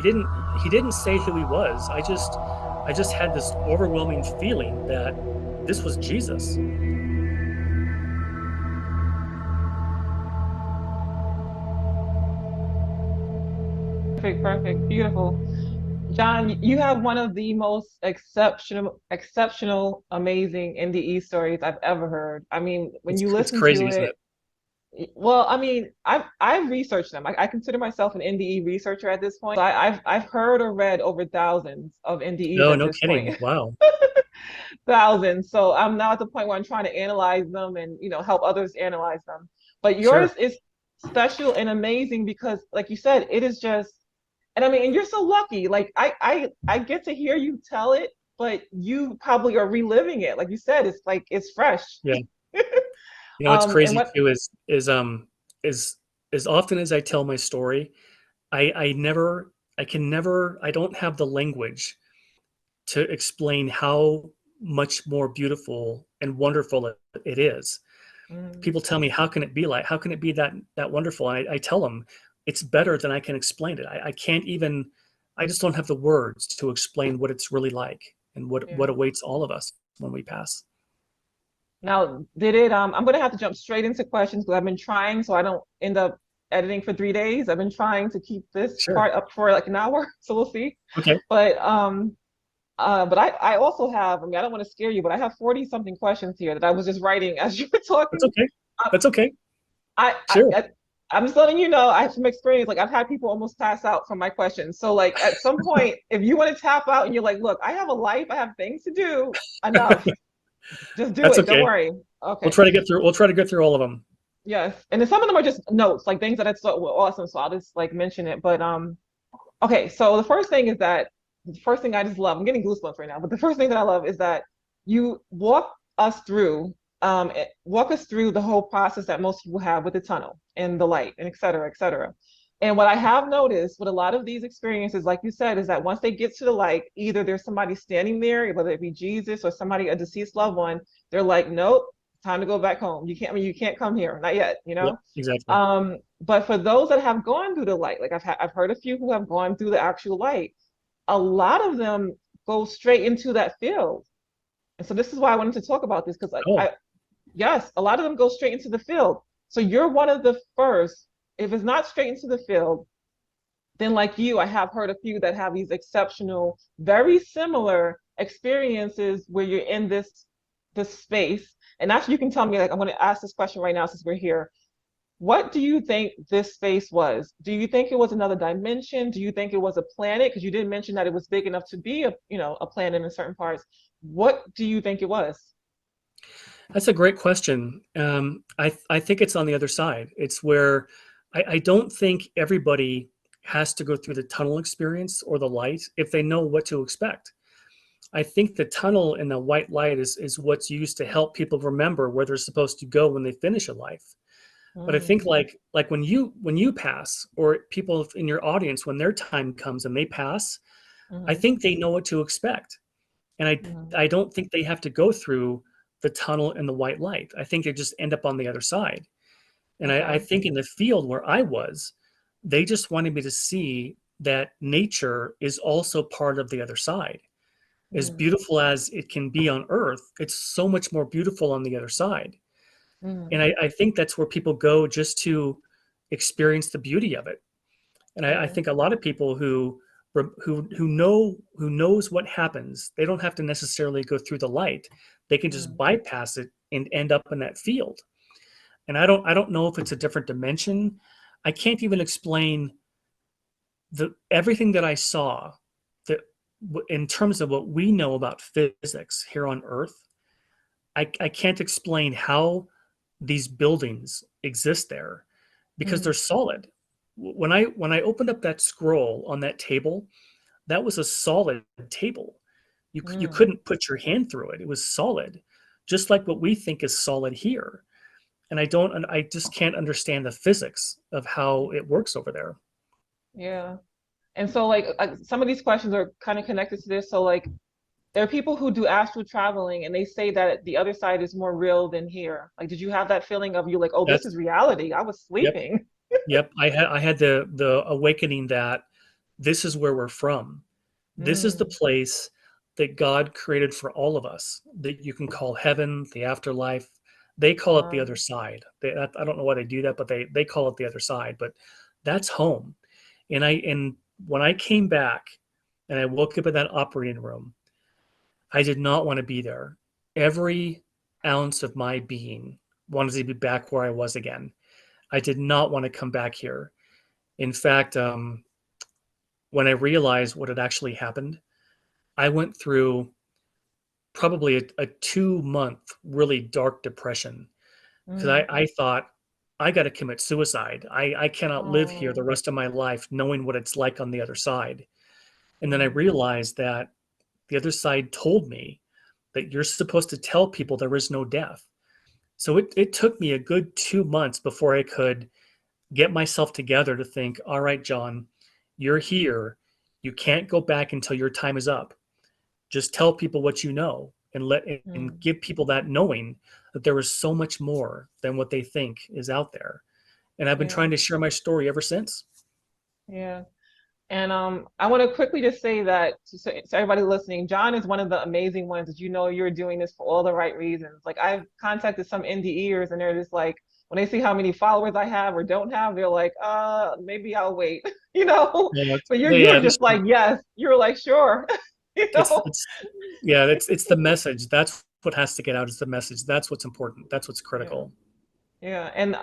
didn't he didn't say who he was. I just had this overwhelming feeling that this was Jesus. Perfect, perfect, beautiful. John, you have one of the most exceptional, amazing NDE stories I've ever heard. I mean, when you It's listen crazy, to isn't it, it? well, I mean, I've researched them. I consider myself an NDE researcher at this point. So I've heard or read over thousands of NDEs No, at no this kidding. point. Wow. Thousands. So I'm now at the point where I'm trying to analyze them and help others analyze them. But yours Sure. is special and amazing because, like you said, it is just, and I mean, and you're so lucky. Like I get to hear you tell it, but you probably are reliving it. Like you said, it's like it's fresh. Yeah. What's And crazy what too is as often as I tell my story, I don't have the language to explain how much more beautiful and wonderful it is. mm, People tell me, how can it be like, how can it be that wonderful? And I tell them it's better than I can explain it. I can't even, I just don't have the words to explain what it's really like and what yeah. awaits all of us when we pass. Now, did it I'm gonna have to jump straight into questions because I've been trying so I don't end up editing for 3 days. I've been trying to keep this Sure. part up for like an hour, so we'll see. Okay. But I also have, I mean, I don't want to scare you, but I have 40 something questions here that I was just writing as you were That's talking. okay. Uh, That's okay. I, I, Sure. I I'm just letting you know I have some experience. Like I've had people almost pass out from my questions. So like at some point, if you want to tap out and you're like, look, I have a life, I have things to do, enough. Just do That's it. Don't okay. worry. We'll Okay. try to get through. We'll try to get through all of them. Yes. And then some of them are just notes, like things that I thought were awesome. So I'll just like mention it. But okay, so the first thing is that the first thing I just love, I'm getting goosebumps right now, but the first thing that I love is that you walk us through the whole process that most people have with the tunnel and the light and et cetera, et cetera. And what I have noticed with a lot of these experiences, like you said, is that once they get to the light, either there's somebody standing there, whether it be Jesus or somebody, a deceased loved one, they're like, nope, time to go back home. You can't, I mean, you can't come here, not yet, you Yep. know? Exactly. But for those that have gone through the light, like I've heard a few who have gone through the actual light, a lot of them go straight into that field. And so this is why I wanted to talk about this because Oh, yes, a lot of them go straight into the field. So you're one of the first. If it's not straight into the field, then like you, I have heard a few that have these exceptional, very similar experiences where you're in this space. And actually, you can tell me, like, I'm going to ask this question right now since we're here. What do you think this space was? Do you think it was another dimension? Do you think it was a planet? Because you didn't mention that it was big enough to be a planet in certain parts. What do you think it was? that's a great question. I think it's on the other side. It's where I don't think everybody has to go through the tunnel experience or the light if they know what to expect. I think the tunnel and the white light is what's used to help people remember where they're supposed to go when they finish a life. But I think Mm, like when you pass, or people in your audience when their time comes and they pass, I mm, think they know what to expect. And mm, I don't think they have to go through the tunnel and the white light. I think they just end up on the other side. And I okay. think in the field where I was, they just wanted me to see that nature is also part of the other side. As Mm, beautiful as it can be on earth, it's so much more beautiful on the other side. And mm, I think that's where people go just to experience the beauty of it. And I yeah. think a lot of people who knows what happens, they don't have to necessarily go through the light. They can just Mm, bypass it and end up in that field. And I don't know if it's a different dimension. I can't even explain the everything that I saw that in terms of what we know about physics here on Earth. I can't explain how these buildings exist there because they're mm, solid. When I opened up that scroll on that table, that was a solid table. You mm. couldn't put your hand through it. It was solid, just like what we think is solid here. And I just can't understand the physics of how it works over there. Yeah. And so like some of these questions are kind of connected to this. So like there are people who do astral traveling and they say that the other side is more real than here. Like, did you have that feeling of you like, oh, this That's is reality? I was Yep, sleeping. yep. I had the awakening that this is where we're from. This is the Mm. place that God created for all of us, that you can call heaven, the afterlife. They call it the Wow. other side. I don't know why they do that, but they call it the other side. But that's home. And when I came back and I woke up in that operating room, I did not want to be there. Every ounce of my being wanted to be back where I was again. I did not want to come back here. In fact, when I realized what had actually happened, I went through probably a 2 month really dark depression because Mm. I thought I got to commit suicide. I cannot live here the Oh. rest of my life knowing what it's like on the other side. And then I Mm. realized that the other side told me that you're supposed to tell people there is no death. So it took me a good 2 months before I could get myself together to think, all right, John, you're here. You can't go back until your time is up. Just tell people what you know and and Mm. give people that knowing that there is so much more than what they think is out there. And I've been Yeah. trying to share my story ever since. Yeah. And I want to quickly just say that to everybody listening, John is one of the amazing ones that you're doing this for all the right reasons. Like I've contacted some NDEers and they're just like, when they see how many followers I have or don't have, they're like, maybe I'll wait, you know. Yeah, But yeah, you're just like, yes, you're like, sure, you know. it's yeah, it's the message. That's what has to get out is the message. That's what's important. That's what's Yeah. critical. Yeah, and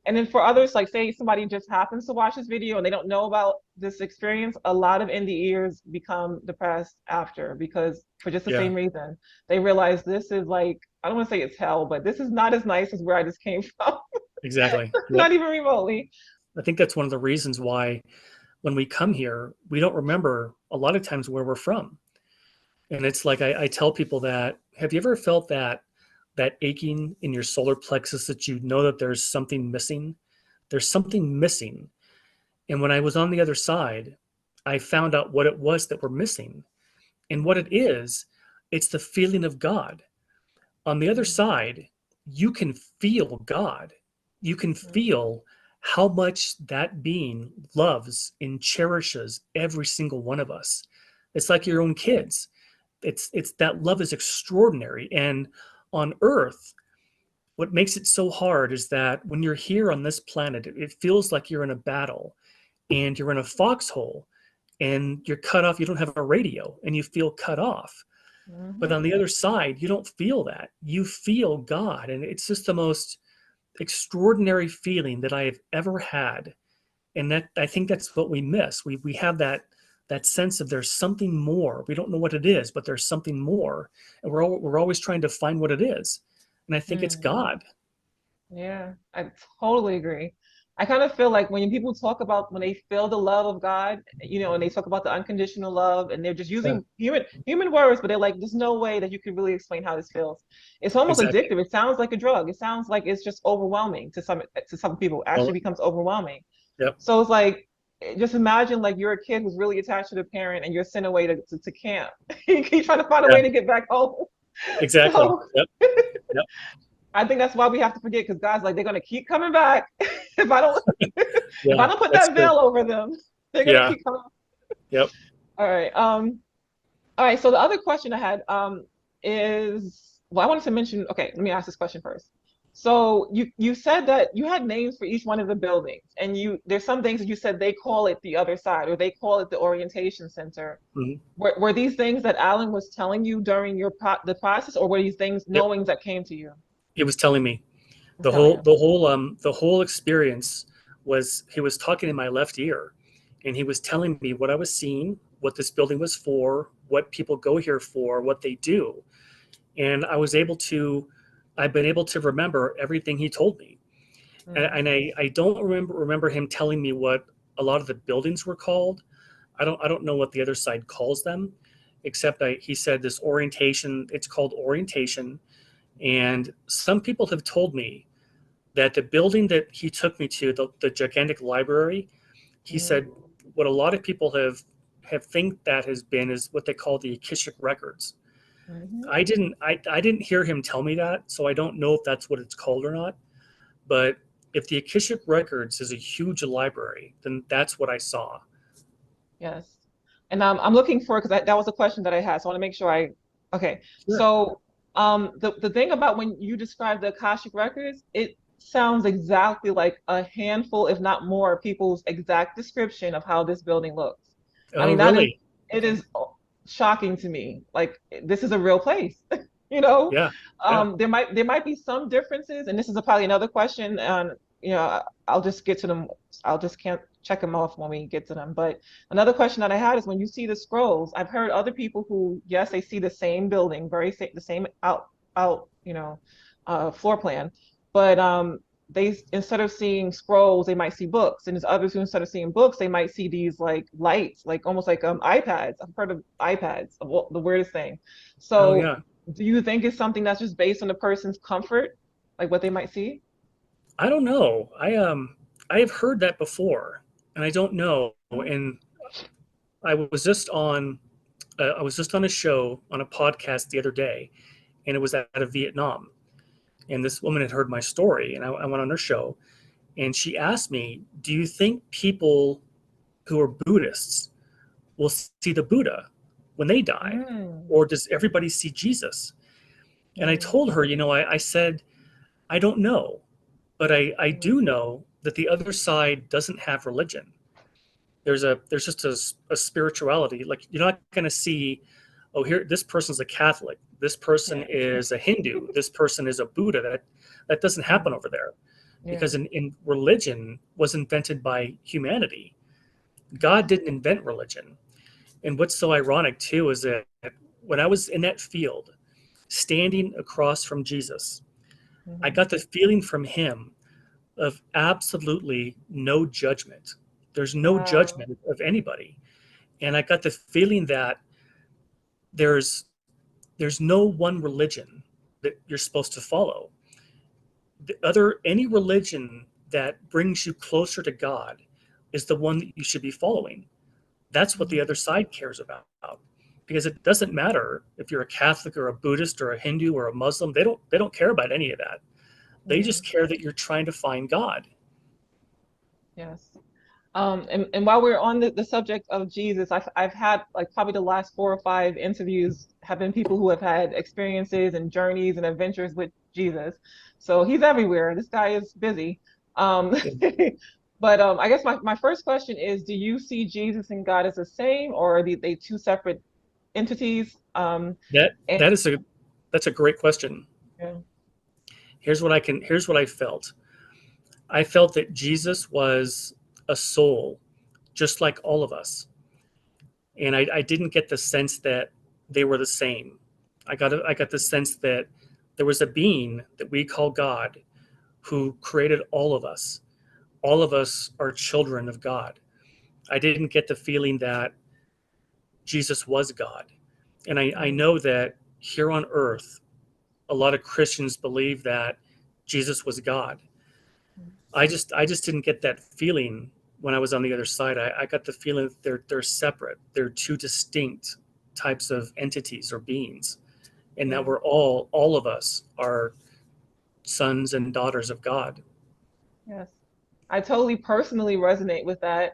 then for others, like say somebody just happens to watch this video and they don't know about this experience, a lot of indie ears become depressed after because for just the Yeah, same reason. They realize this is like, I don't want to say it's hell, but this is not as nice as where I just came from. exactly. Yep. Not even remotely. I think that's one of the reasons why when we come here, we don't remember a lot of times where we're from. And it's like I tell people that, have you ever felt that aching in your solar plexus that you know that there's something missing? There's something missing. And when I was on the other side, I found out what it was that we're missing. And what it is, it's the feeling of God. On the other Mm, side, you can feel God. You can mm, feel how much that being loves and cherishes every single one of us. It's like your mm, own kids. It's that love is extraordinary. And on earth, what makes it so hard is that when you're here on this planet, it feels like you're in a battle and you're in a foxhole and you're cut off. You don't have a radio and you feel cut off. But mhm, on the other side, you don't feel that. You feel God. And it's just the most extraordinary feeling that I have ever had. And that I think that's what we miss. We have that sense of there's something more. We don't know what it is, but there's something more. And we're always trying to find what it is. And I think it's mm. God. Yeah, I totally agree. I kind of feel like when people talk about when they feel the love of God, and they talk about the unconditional love, and they're just Yeah, using human words, but they're like, there's no way that you could really explain how this feels. It's almost exactly. addictive. It sounds like a drug. It sounds like it's just overwhelming to some people. It Well, actually becomes overwhelming. yep. So it's like just imagine like you're a kid who's really attached to the parent and you're sent away to camp. You keep trying to find a Yeah, way to get back home. exactly. So Yep. Yep. I think that's why we have to forget because God's like they're gonna keep coming back if I don't if I Yeah, don't put that's that good. veil over them, they're gonna Yeah. keep coming. Yep. All right. All right. So the other question I had is well, I wanted to mention. Okay, let me ask this question first. So you said that you had names for each one of the buildings, and there's some things that you said they call it the other side or they call it the orientation center. Mhm. Were these things that Alan was telling you during the process, or were these things Yep. knowings that came to you? He was telling me Was telling you. the whole experience was he was talking in my left ear and he was telling me what I was seeing, what this building was for, what people go here for, what they do. And I've been able to remember everything he told me. Mm, And I don't remember him telling me what a lot of the buildings were called. I don't know what the other side calls them, except he said this orientation, it's called orientation. And some people have told me that the building that he took me to, the gigantic library, he mm, said what a lot of people have think that has been is what they call the Akashic records. mhm. I didn't hear him tell me that, so I don't know if that's what it's called or not. But if the Akashic records is a huge library, then that's what I saw. Yes. And I'm looking for, because that was a question that I had, so I want to make sure okay. Sure. So the thing about when you describe the Akashic records, it sounds exactly like a handful, if not more, people's exact description of how this building looks. I Oh, mean, really? it Okay. is shocking to me. Like this is a real place, you know? Yeah. Yeah. There might be some differences, and this is probably another question, and I'll just get to them. I'll just can't check them off when we get to them. But another question that I had is when you see the scrolls, I've heard other people who, yes, they see the same building, the same out, floor plan, but they, instead of seeing scrolls, they might see books, and there's others who, instead of seeing books, they might see these like lights, like almost like iPads. I've heard of iPads, the weirdest thing. Oh, So yeah. do you think it's something that's just based on the person's comfort, like what they might see? I don't know. I have heard that before, and I don't know. And I was just on I was just on a show on a podcast the other day, and it was out of Vietnam. And this woman had heard my story, and I went on her show, and she asked me, "Do you think people who are Buddhists will see the Buddha when they die, Mm, or does everybody see Jesus?" And I mm, told her, I said, I don't know, but I mm, do know that the other side doesn't have religion. There's just a spirituality. Like you're not going to see, oh, here this person's a Catholic, this person yeah. is a Hindu, this person is a Buddha. That doesn't happen Mm, over there, yeah. because in religion was invented by humanity. God didn't invent religion. And what's so ironic too is that when I was in that field, standing across from Jesus, I Hmm. got the feeling from him of absolutely no judgment. There's no Wow. judgment of anybody. And I got the feeling that there's there's no one religion that you're supposed to follow. Any religion that brings you closer to God is the one that you should be following. That's what the Mhm. other side cares about. Because it doesn't matter if you're a Catholic or a Buddhist or a Hindu or a Muslim, they don't care about any of that. They Mm, just care that you're trying to find God. yes. And while we're on the subject of Jesus, I've had like probably the last 4 or 5 interviews have been people who have had experiences and journeys and adventures with Jesus. So he's everywhere. This guy is busy. Um, but I guess my first question is, do you see Jesus and God as the same, or are they two separate entities? That And that is a that's a great question. yeah. Here's what I felt. I felt that Jesus was a soul, just like all of us. And I didn't get the sense that they were the same. I got the sense that there was a being that we call God who created all of us. All of us are children of God. I didn't get the feeling that Jesus was God. And I Mm, know that here on earth, a lot of Christians believe that Jesus was God. mm, I just didn't get that feeling when I was on the other side. I got the feeling that they're separate. They're two distinct types of entities or beings, and that yeah. all of us are sons and daughters of God. Yes. I totally personally resonate with that.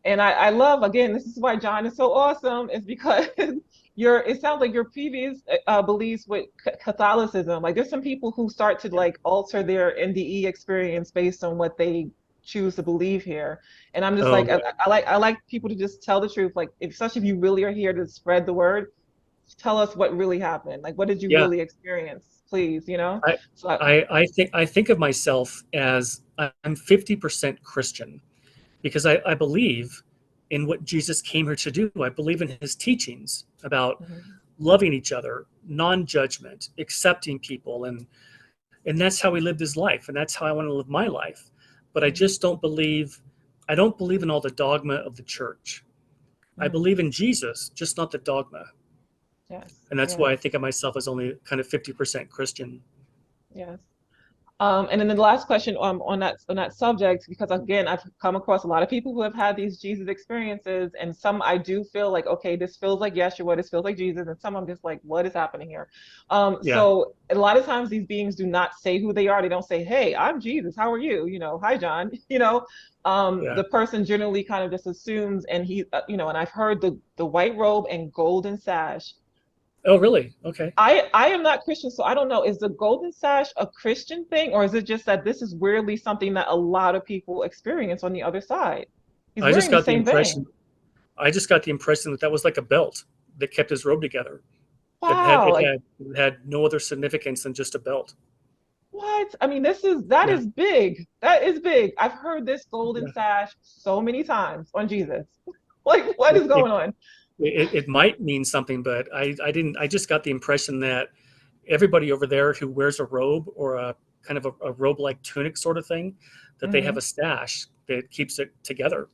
And I love, again, this is why John is so awesome, is because it sounds like your previous beliefs with Catholicism, like there's some people who start to Yeah, like alter their NDE experience based on what they choose to believe here. And I'm just oh like, yeah, I like people to just tell the truth, like especially if you really are here to spread the word, tell us what really happened. Like, what did you yeah. really experience, please, you know? I So, I think of myself as I'm 50% Christian, because I believe in what Jesus came here to do. I believe in his teachings about mhm, loving each other, non-judgment, accepting people, and that's how he lived his life, and that's how I want to live my life. But I mhm, just don't believe in all the dogma of the church. I mhm. believe in Jesus, just not the dogma. Yes, And that's why yes, I think of myself as only kind of 50% Christian. yes. And then the last question on that subject, because again, I've come across a lot of people who have had these Jesus experiences, and some I do feel like, okay, this feels like Yeshua, this feels like Jesus, and some I'm just like, what is happening here? Yeah, So a lot of times these beings do not say who they are. They don't say, "Hey, I'm Jesus. How are you?" "Hi, John." yeah. The person generally kind of just assumes, and and I've heard the white robe and golden sash. Oh, really? Okay. I am not Christian, so I don't know. Is the golden sash a Christian thing, or is it just that this is weirdly something that a lot of people experience on the other side? He's I just wearing the got the same thing. impression. I just got the impression that that was like a belt that kept his robe together. That had Wow, it like had it had no other significance than just a belt. what? I mean, that Yeah, is big. That is big. I've heard this golden yeah. sash so many times on Jesus. Like, what It, is it, going on? it might mean something, but I didn't. I just got the impression that everybody over there who wears a robe or a kind of a robe-like tunic sort of thing, that they have Mhm. a stash that keeps it together.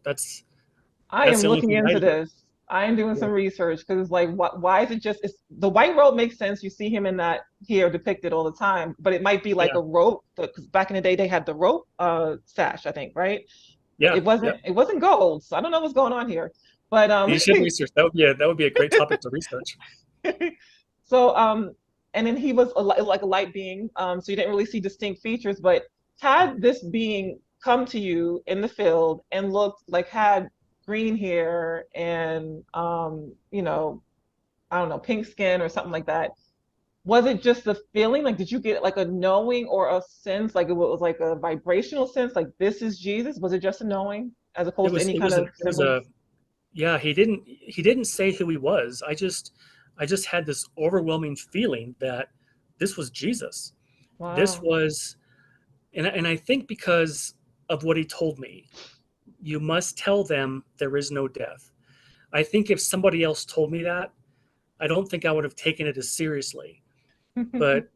I That's am the only looking thing I into know. this. I am doing Yeah, some research because it's like, why is it just, it's the white robe makes sense. You see him in that here depicted all the time, but it might be like yeah, a rope because back in the day they had the rope sash, I think, right? But yeah, yeah. it wasn't gold. So I don't know what's going on here. But You should research that. That would be a great topic to research. so and then he was like a light being. So you didn't really see distinct features, but had this being come to you in the field and looked like had green hair and I don't know, pink skin or something like that. Was it just a feeling? Like, did you get like a knowing or a sense, like it was like a vibrational sense, like this is Jesus? Was it just a knowing as It opposed to was any it kind was of it was a symbols? yeah. He didn't say who he was. I just had this overwhelming feeling that this was Jesus. This Wow. was and I think because of what he told me, you must tell them there is no death. I think if somebody else told me that, I don't think I would have taken it as seriously. But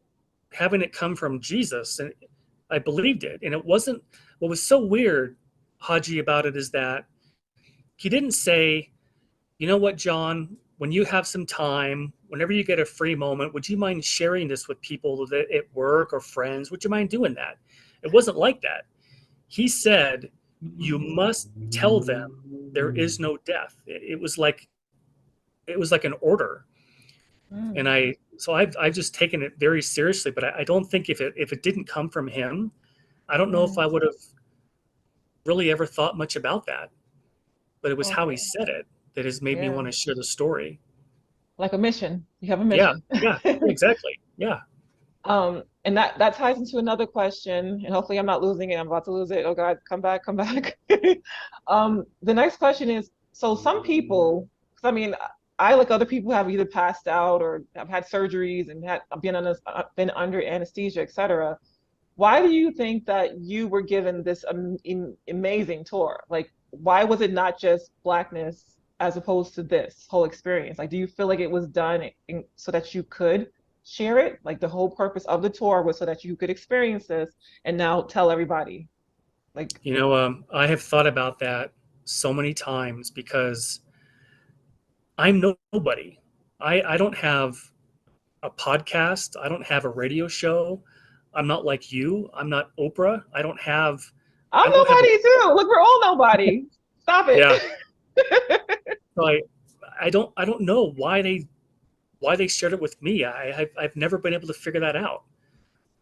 having it come from Jesus, and I believed it. And it wasn't what was so weird, Haji, about it is that he didn't say, you know what, John, when you have some time, whenever you get a free moment, would you mind sharing this with people that at work or friends? Would you mind doing that? It wasn't like that. He said, you must tell them there is no death. It was like an order. And Mm, I've just taken it very seriously, but I don't think if it didn't come from him, I don't know if mm. I would have really ever thought much about that. But it was how he Okay. said it that has made me Yeah. want to share the story. Like a mission. You have a Yeah, mission. yeah, exactly. Yeah. And that ties into another question, and hopefully I'm not losing it. I'm about to lose it. Oh God, come back, come back. The next question is, so some people, 'cause I mean, I like other people have either passed out or have had surgeries and had been under anesthesia, etc. Why do you think that you were given this amazing tour? Like, why was it not just blackness as opposed to this whole experience? Like, do you feel like it was done so that you could share it? Like, the whole purpose of the tour was so that you could experience this and now tell everybody. Like, I have thought about that so many times because I'm nobody. I don't have a podcast. I don't have a radio show. I'm not like you. I'm not Oprah. I'm I don't have a, nobody too. Look, we're all nobody. Stop yeah. it. So I don't know why they shared it with me. I've never been able to figure that out.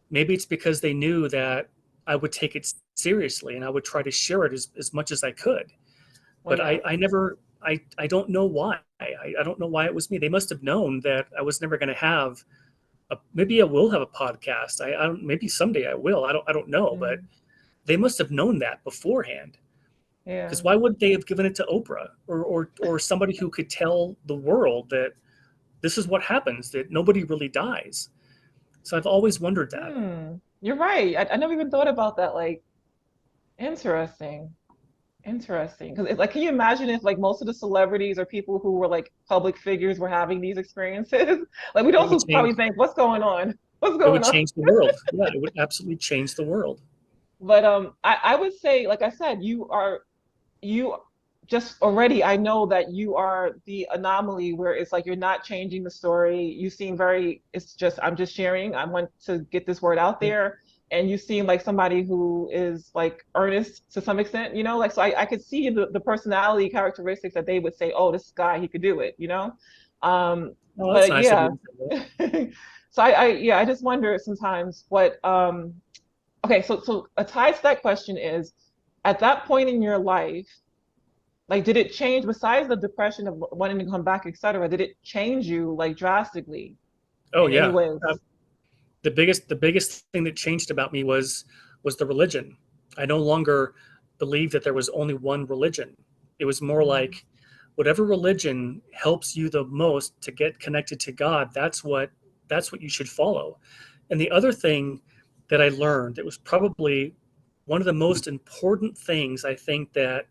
Maybe it's because they knew that I would take it seriously and I would try to share it as much as I could. Well, But yeah. I never, I don't know why. I don't know why it was me. They must have known that I was never going to have maybe I will have a podcast. I don't, maybe someday I will. I don't know, but Mm, they must have known that beforehand. yeah. Because why would they have given it to Oprah or somebody who could tell the world that this is what happens, that nobody really dies? So I've always wondered that. You're right. I never even thought about that. Like, interesting. Interesting. Because like, can you imagine if like most of the celebrities or people who were like public figures were having these experiences? Like, we'd It would also change. probably think, what's going on? What's It would going on? change the world. Yeah, it would absolutely change the world. But I would say, like I said, you just already, I know that you are the anomaly where it's like you're not changing the story. You seem very, it's just, I'm just sharing. I want to get this word out Yeah. there. and you seem like somebody who is like earnest to some extent, like, so I could see the personality characteristics that they would say, oh, this guy, he could do it. Oh, that's But nice of yeah. you to say that. So yeah, I just wonder sometimes what okay, so a tie to that question is, at that point in your life, like, did it change, besides the depression of wanting to come back, etc., did it change you like drastically Oh in any yeah. ways? The biggest thing that changed about me was the religion. I no longer believed that there was only one religion. It was more Mm, like whatever religion helps you the most to get connected to God, that's what you should follow. And the other thing that I learned, it was probably one of the most important things I think that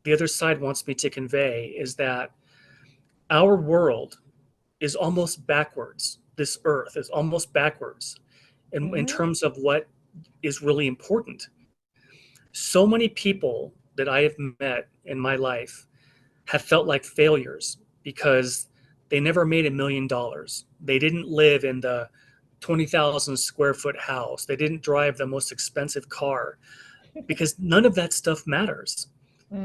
the other side wants me to convey, is that our world is almost backwards. This earth is almost backwards in mm, terms of what is really important. So many people that I have met in my life have felt like failures because they never made $1 million. They didn't live in the 20,000 square foot house. They didn't drive the most expensive car, because none of that stuff matters.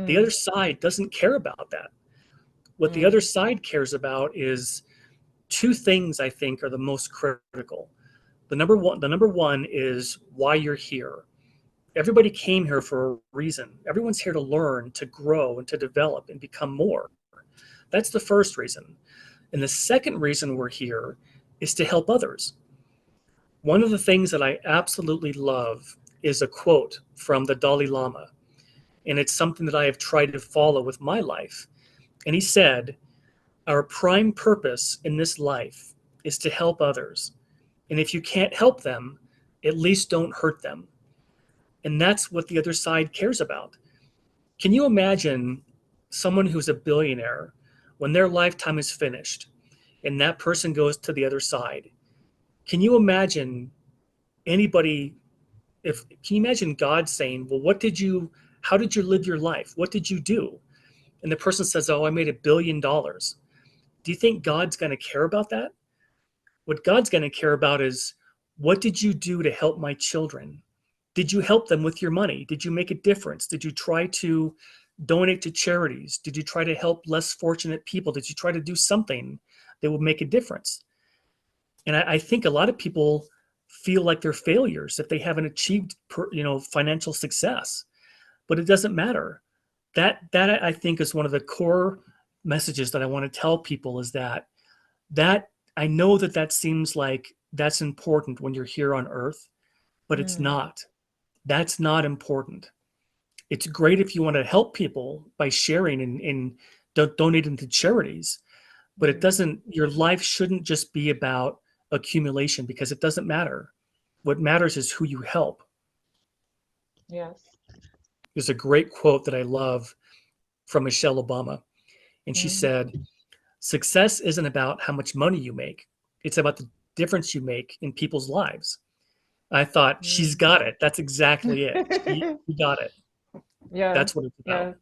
The mm, other side doesn't care about that. What the other mm, side cares about is two things I think are the most critical. The number one is why you're here. Everybody came here for a reason. Everyone's here to learn, to grow, and to develop and become more. That's the first reason. And the second reason we're here is to help others. One of the things that I absolutely love is a quote from the Dalai Lama, and it's something that I have tried to follow with my life. And he said, our prime purpose in this life is to help others. And if you can't help them, at least don't hurt them. And that's what the other side cares about. Can you imagine someone who's a billionaire, when their lifetime is finished and that person goes to the other side? Can you imagine anybody, if can you imagine God saying, well, how did you live your life? What did you do? And the person says, oh, I made $1 billion. Do you think God's going to care about that? What God's going to care about is, what did you do to help my children? Did you help them with your money? Did you make a difference? Did you try to donate to charities? Did you try to help less fortunate people? Did you try to do something that would make a difference? And I think a lot of people feel like they're failures if they haven't achieved, financial success. But it doesn't matter. That I think is one of the core messages that I want to tell people, is that I know that seems like that's important when you're here on earth, but it's mm, not. That's not important. It's great if you want to help people by sharing and donating to charities, but it mm. doesn't, your life shouldn't just be about accumulation, because it doesn't matter. What matters is who you help. Yes. There's a great quote that I love from Michelle Obama, and she Mm. said, success isn't about how much money you make, it's about the difference you make in people's lives. I thought, she's Mm. got it. That's exactly it. She got it. Yes, That's what it's about. yes.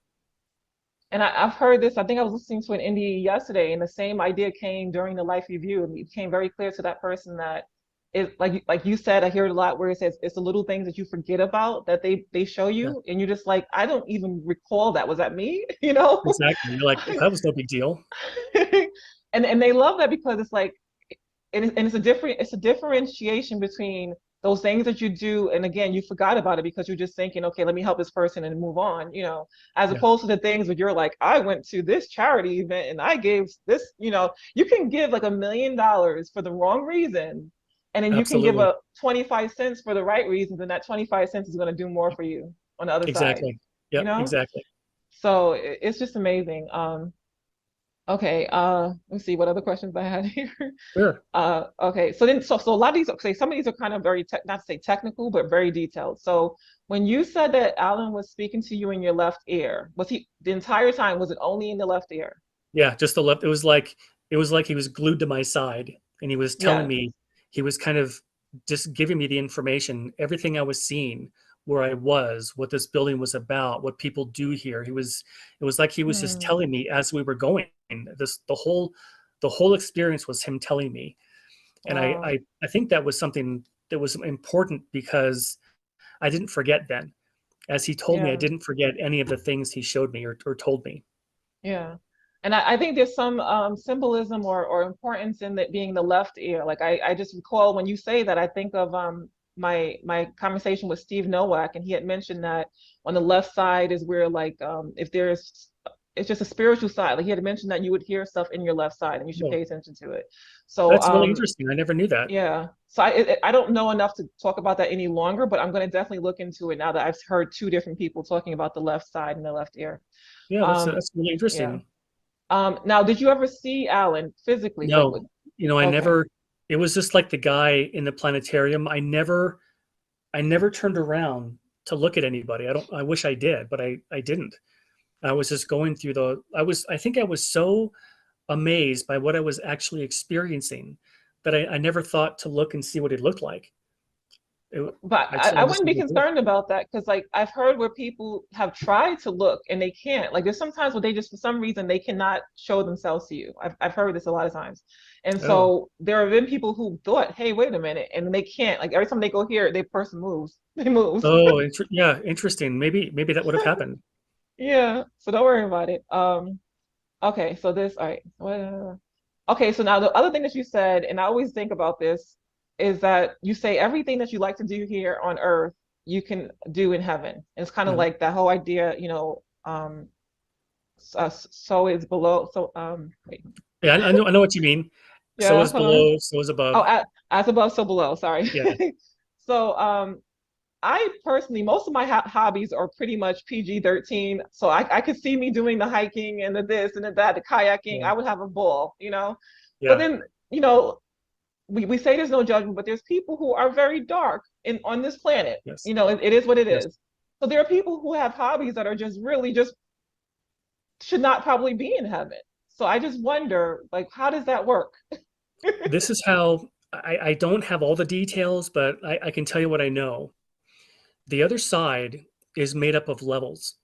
And I've heard this. I think I was listening to an NDE yesterday, and the same idea came during the life review. And it became very clear to that person that it, like you said, I hear it a lot where it says it's the little things that you forget about that they show Yeah, you, and you're just like, I don't even recall that. Was that me? You know? exactly. You're like, that was no big deal. And they love that because it's like, and it's a differentiation between those things that you do, and again, you forgot about it because you're just thinking, okay, let me help this person and move on, as Yeah, opposed to the things where you're like, I went to this charity event and I gave this, you can give like $1 million for the wrong reason, and then you can give absolutely. a 25 cents for the right reasons, and that 25 cents is going to do more for you on the other side, Exactly. you Yep, know? exactly. So it's just amazing. Okay, let's see what other questions I had here. Sure. Okay, so a lot of these, okay, some of these are kind of very not to say technical, but very detailed. So when you said that Alan was speaking to you in your left ear, was he the entire time? Was it only in the left ear? Yeah, just the left. It was like he was glued to my side, and he was telling Yes. me, he was kind of just giving me the information, everything I was seeing, where I was, what this building was about, what people do here. It was like he was just Hmm. telling me as we were going. The whole experience was him telling me. And I Wow. I, I think that was something that was important, because I didn't forget then. As he told me, I Yeah. didn't forget any of the things he showed me or told me. Yeah. And I think there's some symbolism or importance in that being the left ear. Like I just recall when you say that, I think of my conversation with Steve Nowak, and he had mentioned that on the left side is where like if there's it's just a spiritual side. Like he had mentioned that you would hear stuff in your left side and you should Oh, pay attention to it. So that's really interesting. I never knew that. yeah. So I don't know enough to talk about that any longer, but I'm going to definitely look into it now that I've heard two different people talking about the left side and the left ear. Yeah, Um, that's really yeah. interesting. Now, did you ever see Alan physically? Like, No, I okay, never. It was just like the guy in the planetarium. I never turned around to look at anybody. I don't. I wish I did, but I didn't. I was just going through the. I think I was so amazed by what I was actually experiencing that I never thought to look and see what it looked like. It, but I I just wouldn't be never did. concerned about that because, like, I've heard where people have tried to look and they can't. Like, there's sometimes where they just, for some reason, they cannot show themselves to you. I've heard this a lot of times, and Oh, so there have been people who thought, "Hey, wait a minute," and they can't. Like every time they go here, the person moves. They move. oh, yeah, interesting. Maybe that would have happened. Yeah. So don't worry about it. Okay, so this, all right. Okay, so now the other thing that you said, and I always think about this, is that you say everything that you like to do here on earth, you can do in heaven. And it's kind of Yeah, like that whole idea, so is below. So, wait, yeah. I know what you mean. So yeah, is hold on. below, so is Oh, above. as above, so below. Sorry. Yeah, So, I personally, most of my hobbies are pretty much PG-13. So I could see me doing the hiking and the this and the that, the kayaking. yeah, I would have a ball. But yeah. then, we say there's no judgment, but there's people who are very dark on this planet. Yes, It is what it yes. is. So there are people who have hobbies that are just really just should not probably be in heaven. So I just wonder, like, how does that work? This is how I don't have all the details, but I can tell you what I know. The other side is made up of levels,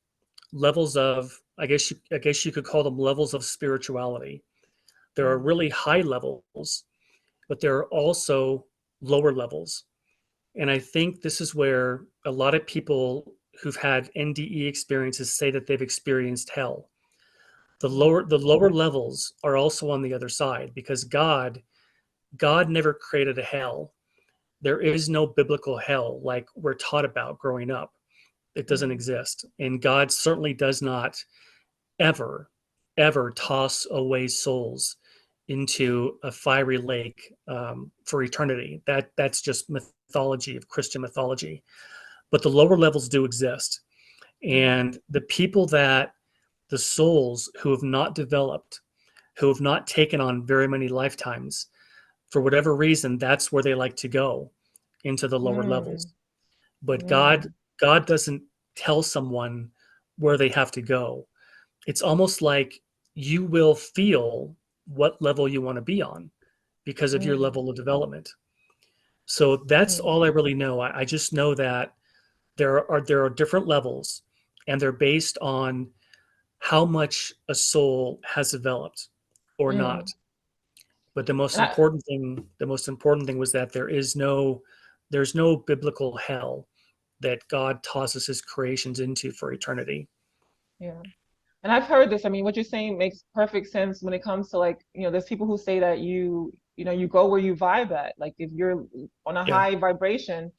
levels of, I guess you could call them levels of spirituality. There are Mm, really high levels, but there are also lower levels. And I think this is where a lot of people who've had NDE experiences say that they've experienced hell. The mm, lower levels are also on the other side, because God never created a hell. There is no biblical hell like we're taught about growing up. It doesn't mm, exist. And God certainly does not ever, ever toss away souls into a fiery lake for eternity. That's just mythology of Christian mythology. But the lower levels do exist. mm, And the souls who have not developed, who have not taken on very many lifetimes, for whatever reason, that's where they like to go, into the lower mm, levels. But mm, God doesn't tell someone where they have to go. It's almost like you will feel what level you want to be on because of your mm, level of development. So that's mm, all I really know. I just know that there are different levels, and they're based on how much a soul has developed or mm. not. But And the most important thing was that there's no biblical hell that God tosses his creations into for eternity. yeah. And I've heard this. I mean, what you're saying makes perfect sense when it comes to like, there's people who say that you go where you vibe at. Like if you're on a Yeah, high vibration,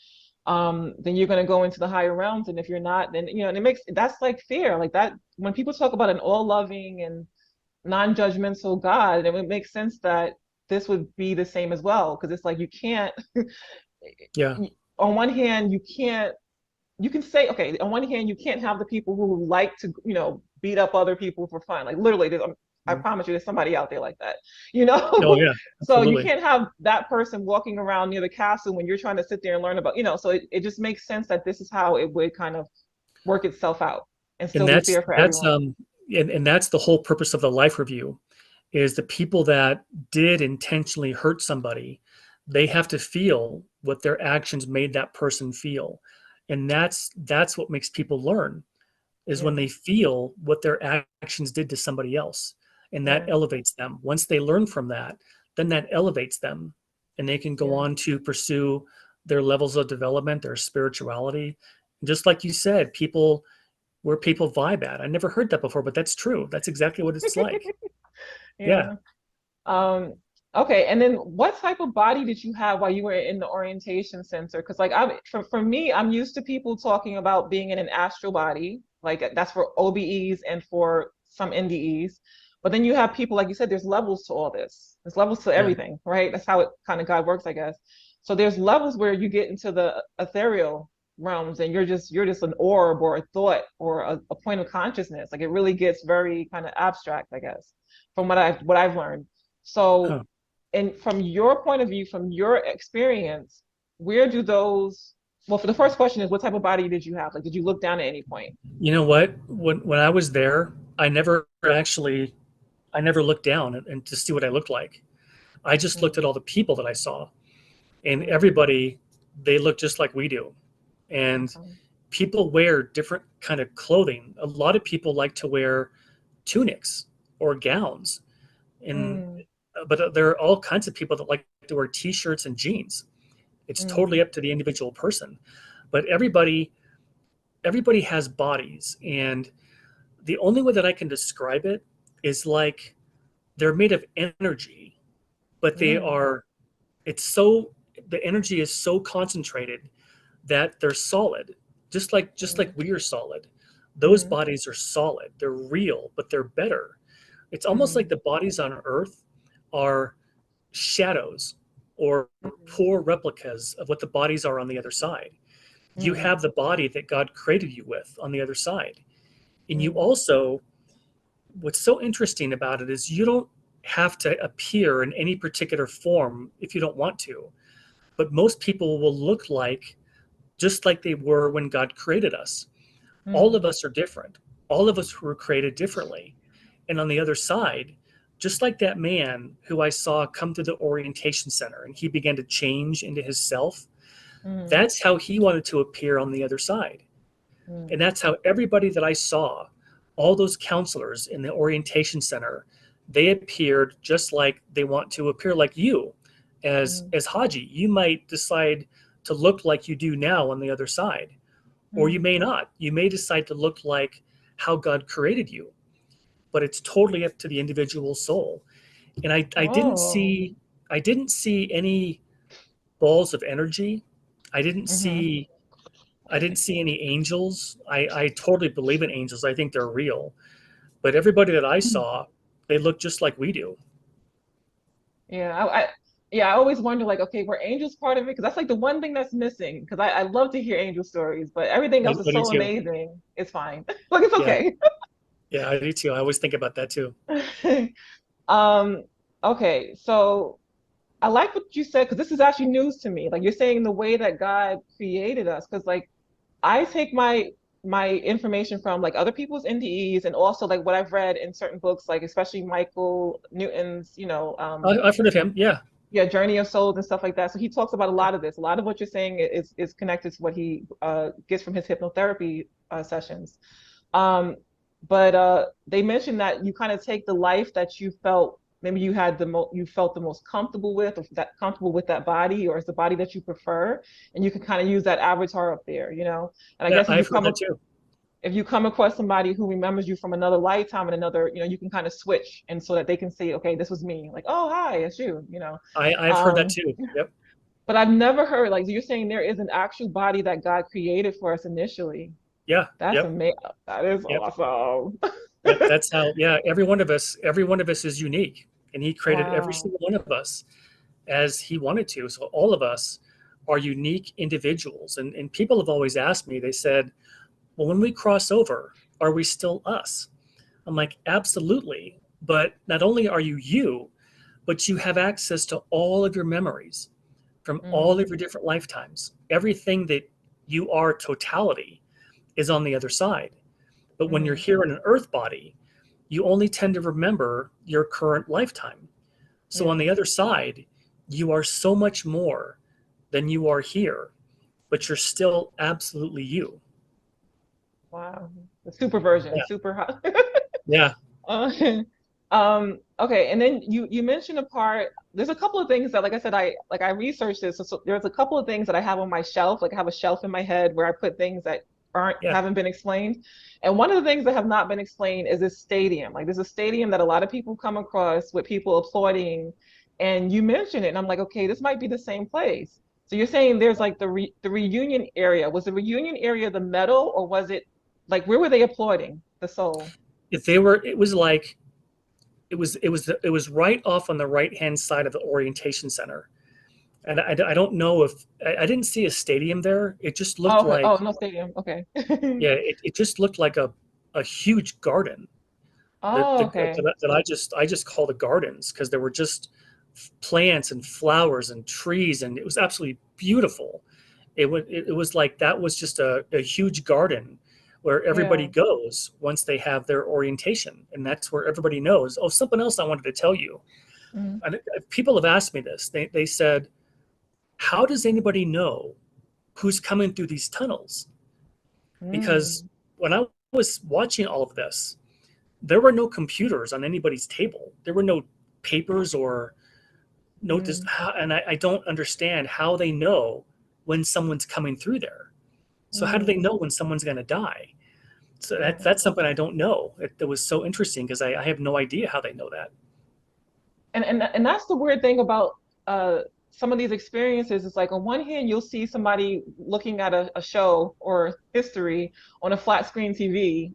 then you're going to go into the higher realms. And if you're not, then, and that's like fair. Like that, when people talk about an all loving and non-judgmental God, it would make sense that this would be the same as well. Cause it's like, you can't, yeah, on one hand, you can say, okay, on one hand, you can't have the people who like to, beat up other people for fun. Like literally, I mm. promise you, there's somebody out there like that, you know? Oh yeah, So you absolutely. can't have that person walking around near the castle when you're trying to sit there and learn about, so it just makes sense that this is how it would kind of work itself out and And still be that's fair for that's everyone. and that's the whole purpose of the life review, is the people that did intentionally hurt somebody, they have to feel what their actions made that person feel. And that's what makes people learn, is when Yeah, they feel what their actions did to somebody else. And that yeah, elevates them. Once they learn from that, then that elevates them, and they can go yeah, on to pursue their levels of development, their spirituality. Just like you said, people where people vibe at. I never heard that before, but that's true. That's exactly what it's like. Yeah. Yeah. Um, okay, and then what type of body did you have while you were in the orientation center? Because like for me, I'm used to people talking about being in an astral body, like that's for OBEs and for some NDEs. But then you have people, like you said, there's levels to all this. There's levels to Yeah. everything, right? That's how it kind of God works, I guess. So there's levels where you get into the ethereal realms and you're just an orb or a thought or a point of consciousness. Like it really gets very kind of abstract, I guess, from what I've learned. So, Huh. and from your point of view, from your experience, where do those, well, for the first question is what type of body did you have? Like, did you look down at any point? You know what? When I was there, I never looked down and to see what I looked like. I just looked Mm, at all the people that I saw, and mm, everybody, they look just like we do. And okay. people wear different kind of clothing. A lot of people like to wear tunics or gowns, and Mm, but there are all kinds of people that like to wear t-shirts and jeans. It's totally mm, up to the individual person. But everybody has bodies, and the only way that I can describe it is like they're made of energy, but mm, it's so the energy is so concentrated that they're solid, just like mm, we are solid. Those mm, bodies are solid. They're real, but they're better. It's almost like mm, the bodies on Earth are shadows or mm, poor replicas of what the bodies are on the other side. You mm, have the body that God created you with on the other side. And you mm, also, what's so interesting about it is you don't have to appear in any particular form if you don't want to. But most people will look like just like they were when God created us. All mm, of us are different. All of us were created differently. And on the other side, just like that man who I saw come to the orientation center and he began to change into his self, mm, that's how he wanted to appear on the other side. And mm, that's how everybody that I saw, all those counselors in the orientation center, they appeared just like they want to appear like you mm, as Haji. You might decide to look like you do now on the other side, or you mm. may not. You may decide to look like how God created you, but it's totally up to the individual soul. And Oh, I didn't see any balls of energy. I didn't mm-hmm. see I didn't see any angels. I totally believe in angels. I think they're real. But everybody that I saw, they look just like we do. Yeah, yeah, I always wonder like, okay, were angels part of it? Because that's like the one thing that's missing. Because I love to hear angel stories, but everything else is I do so too. amazing. It's fine. Like it's Yeah, okay. yeah, I do too. I always think about that too. Um, okay, so I like what you said because this is actually news to me. Like you're saying the way that God created us, because like I take my information from like other people's NDEs and also like what I've read in certain books, like especially Michael Newton's, I've heard of him. Yeah, yeah, Journey of Souls and stuff like that. So he talks about a lot of this. A lot of what you're saying is connected to what he gets from his hypnotherapy sessions. Um, but they mentioned that you kind of take the life that you felt, maybe you felt the most comfortable with, or that comfortable with that body, or it's the body that you prefer, and you can kind of use that avatar up there, you know. And I yeah, guess I've heard that too. if you come across somebody who remembers you from another lifetime and another, you can kind of switch, and so that they can say, okay, this was me. Like, oh, hi, it's you. I've heard that Um, too. Yep. but I've never heard, like you're saying, there is an actual body that God created for us initially. Yeah. That's Yep. amazing. That is Yep. awesome. Yep. That's how. Yeah. Every one of us is unique, and He created every Wow. single one of us as He wanted to. So all of us are unique individuals. And people have always asked me. They said, "Well, when we cross over, are we still us?" I'm like, "Absolutely." But not only are you you, but you have access to all of your memories from all Mm, of your different lifetimes. Everything that you are totality is on the other side. But when you're mm, here in an earth body, you only tend to remember your current lifetime. So on yeah. the other side, you are so much more than you are here, but you're still absolutely you. Wow. The super version, Yeah. super hot. Yeah. Uh, okay, and then you mentioned a part. there's a couple of things that, like I said, I researched this. So there's a couple of things that I have on my shelf. Like I have a shelf in my head where I put things that Yeah. haven't been explained. And one of the things that have not been explained is this stadium. Like there's a stadium that a lot of people come across with people applauding, and you mention it, and I'm like, okay, this might be the same place. So you're saying there's like the reunion area. Was the reunion area the metal, or was it like where were they applauding the soul? If they were, it was like it was right off on the right hand side of the orientation center. And I don't know if I didn't see a stadium there. It just looked Oh, okay. like, Oh, no stadium. Okay. yeah, it just looked like a huge garden Oh, okay. that I just called the gardens because there were just plants and flowers and trees, and it was absolutely beautiful. It was like that was just a huge garden where everybody Yeah. goes once they have their orientation, and that's where everybody knows. Oh, something else I wanted to tell you. Mm, And people have asked me this. They said, how does anybody know who's coming through these tunnels? Because mm, when I was watching all of this, there were no computers on anybody's table. There were no papers or no, mm, and I don't understand how they know when someone's coming through there. So how do they mm, know when someone's going to die? So mm. that's something I don't know. It was so interesting because I have no idea how they know that. And that's the weird thing about uh some of these experiences. It's like on one hand you'll see somebody looking at a show or history on a flat screen TV,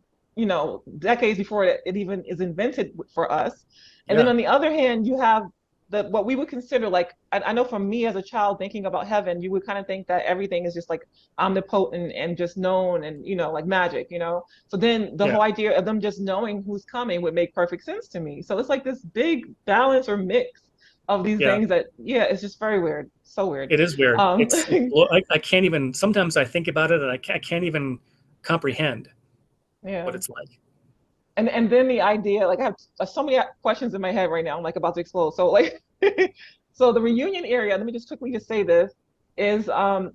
decades before it even is invented for us. And then Yeah, on the other hand, you have the what we would consider like I know for me as a child thinking about heaven, you would kind of think that everything is just like omnipotent and just known and like magic. So then the yeah, whole idea of them just knowing who's coming would make perfect sense to me. So it's like this big balance or mix of these yeah. things that, yeah, it's just very weird. So weird. It is weird. Um, I can't even. Sometimes I think about it and I can't even comprehend what yeah. it's like. And then the idea, like I have so many questions in my head right now. I'm like about to explode. So like, so the reunion area. Let me just quickly just say this is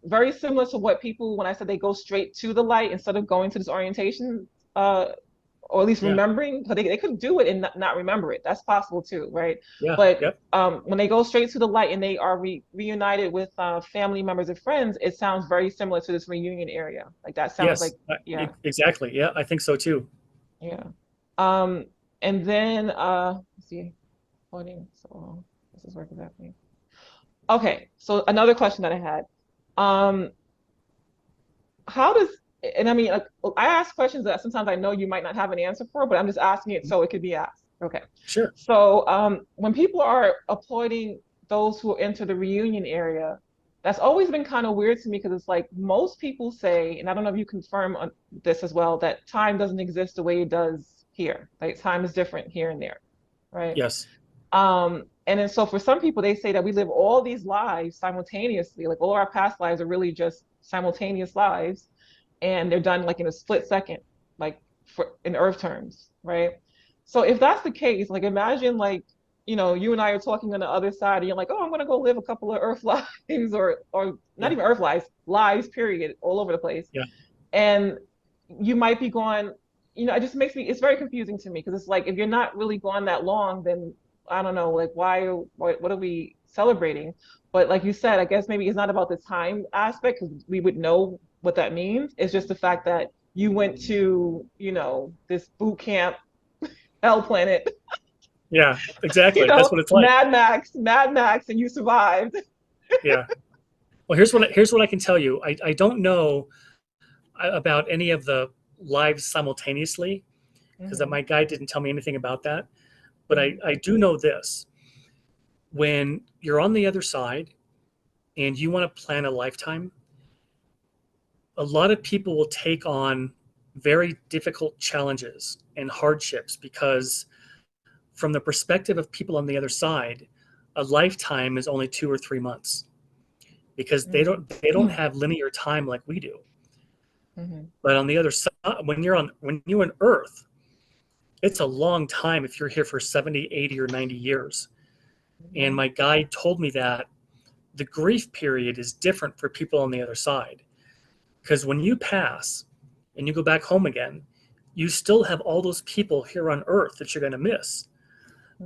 very similar to what people when I said they go straight to the light instead of going to this orientation, or at least Yeah, remembering. But they could do it and not remember it. That's possible too, right? yeah, But yep, when they go straight to the light and they are reunited with family members and friends, it sounds very similar to this reunion area. Like that sounds yes, like, yeah. exactly. Yeah, I think so too. Yeah. Um, and then let's see, pointing. So this is working exactly. Okay, so another question that I had. Um, how does and I mean like, I ask questions that sometimes I know you might not have an answer for, but I'm just asking it so it could be asked. Okay. Sure. So when people are applauding those who enter the reunion area, that's always been kind of weird to me because it's like most people say, and I don't know if you confirm on this as well, that time doesn't exist the way it does here. Like time is different here and there, right? Yes. And then so for some people, they say that we live all these lives simultaneously, like all our past lives are really just simultaneous lives, and they're done like in a split second, like for in Earth terms, right? So if that's the case, like imagine like you and I are talking on the other side, and you're like, oh, I'm gonna go live a couple of Earth lives, or not Yeah. even Earth lives, period, all over the place, Yeah. and you might be going, it just makes me, it's very confusing to me because it's like if you're not really gone that long, then I don't know, like why, what are we celebrating? But like you said, I guess maybe it's not about the time aspect because we would know what that means. It's just the fact that you went to, this boot camp, hell planet, Yeah. Exactly. That's what it's like. Mad Max, and you survived. Yeah. Well, here's what I can tell you. I don't know about any of the lives simultaneously because Hmm. my guide didn't tell me anything about that. But Hmm. I do know this: when you're on the other side and you want to plan a lifetime, a lot of people will take on very difficult challenges and hardships because from the perspective of people on the other side, a lifetime is only 2 or 3 months because they don't have linear time like we do. Hmm. But on the other side, when you're on Earth, it's a long time if you're here for 70, 80, or 90 years. And Hmm. my guide told me that the grief period is different for people on the other side. Because when you pass and you go back home again, you still have all those people here on Earth that you're going to miss,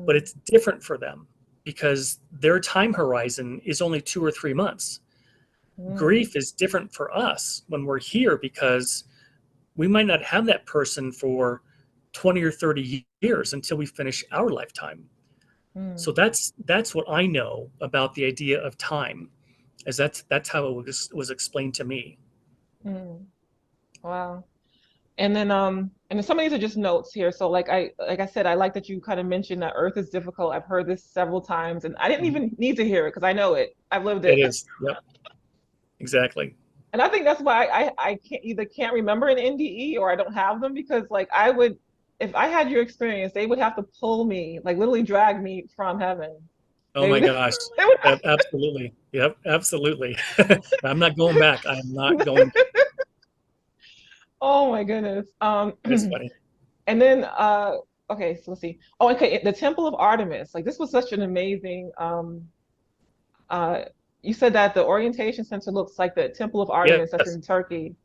but Hmm. it's different for them. because their time horizon is only 2 or 3 months. Mm, Grief is different for us when we're here because we might not have that person for 20 or 30 years until we finish our lifetime. So mm, that's what I know about the idea of time, is that's how it was explained to me. mm. Wow. And then some of these are just notes here. So like I said, I like that you kind of mentioned that Earth is difficult. I've heard this several times, and I didn't Mhm. even need to hear it because I know it. I've lived It it. is. Yep. Exactly. And I think that's why I can't remember an NDE or I don't have them because like I would if I had your experience, they would have to pull me, like literally drag me from heaven. Oh They my would gosh. they would Absolutely. Yep. Absolutely. I'm not going back. I am not going back. oh my goodness. That's funny. And then okay, so let's see. Oh, okay, the Temple of Artemis. Like this was such an amazing uh you said that the orientation center looks like the Temple of Artemis that's Yes. in Turkey.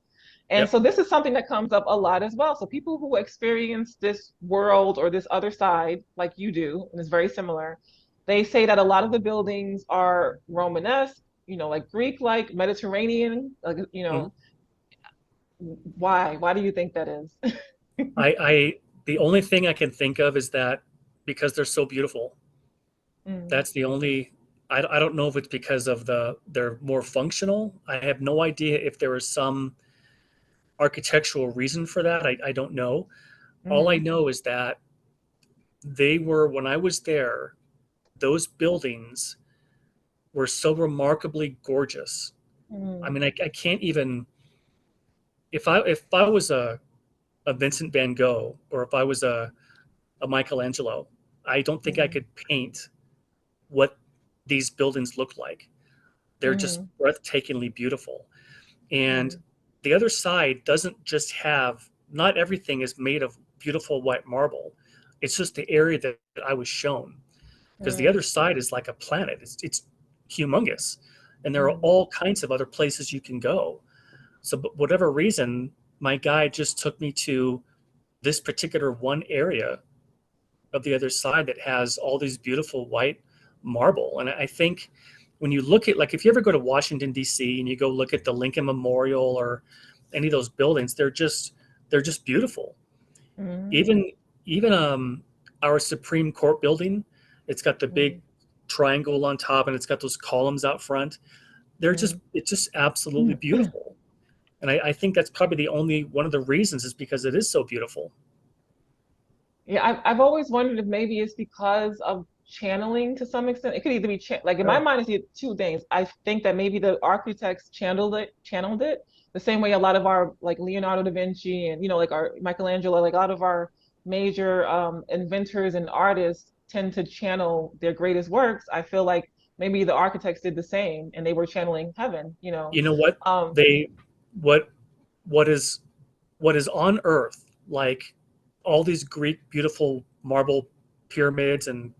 And Yep. so this is something that comes up a lot as well. So people who experience this world or this other side, like you do, and it's very similar, they say that a lot of the buildings are Romanesque, like Greek-like, Mediterranean. Like, Mhm. why? Why do you think that is? I the only thing I can think of is that because they're so beautiful. Mm, That's the only. I don't know if it's because of they're more functional. I have no idea if there is some architectural reason for that. I don't know. All I mm, know is that they were, when I was there, those buildings were so remarkably gorgeous. I mm, mean, I can't even, if I was a Vincent van Gogh, or if I was a Michelangelo, I don't think I mm, could paint what these buildings look like. They're just mm, breathtakingly beautiful. And mm, the other side doesn't just have, not everything is made of beautiful white marble. It's just the area that I was shown. Because the mm, other side is like a planet. It's humongous. And there are mm, all kinds of other places you can go. So, but whatever reason, my guide just took me to this particular one area of the other side that has all these beautiful white marble. And I think when you look at, like, if you ever go to Washington D.C. and you go look at the Lincoln Memorial or any of those buildings, they're just beautiful. mm, Even our Supreme Court building, it's got the big mm, triangle on top and it's got those columns out front. mm. It's just absolutely beautiful. And I think that's probably the only one of the reasons, is because it is so beautiful. Yeah, I've always wondered if maybe it's because of channeling to some extent. It could either be like in my Sure. mind, it's two things. I think that maybe the architects channeled it the same way a lot of our like Leonardo da Vinci and like our Michelangelo, like a lot of our major inventors and artists tend to channel their greatest works. I feel like maybe the architects did the same and they were channeling heaven. You know what? Um, They what what is what is on Earth, like all these Greek beautiful marble pyramids and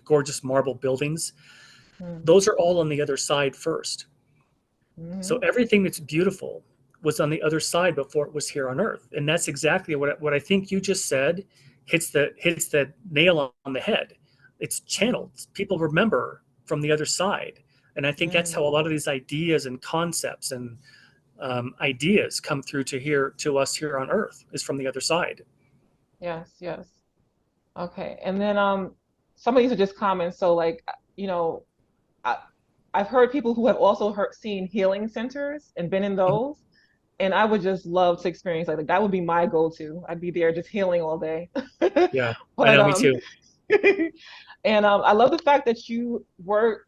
gorgeous marble buildings, mm, those are all on the other side first. So mhm, everything that's beautiful was on the other side before it was here on Earth, and that's exactly what I think you just said hits the nail on the head. It's mm, channeled. People remember from the other side, and I think that's mm. how a lot of these ideas and concepts and ideas come through to us here on Earth, is from the other side. Yes, yes. Okay. And then some of these are just comments. So like, I, I've heard people who have also seen healing centers and been in Mhm. those. And I would just love to experience like that would be my go-to. I'd be there just healing all day. Yeah, I But know, me too. and I love the fact that you were,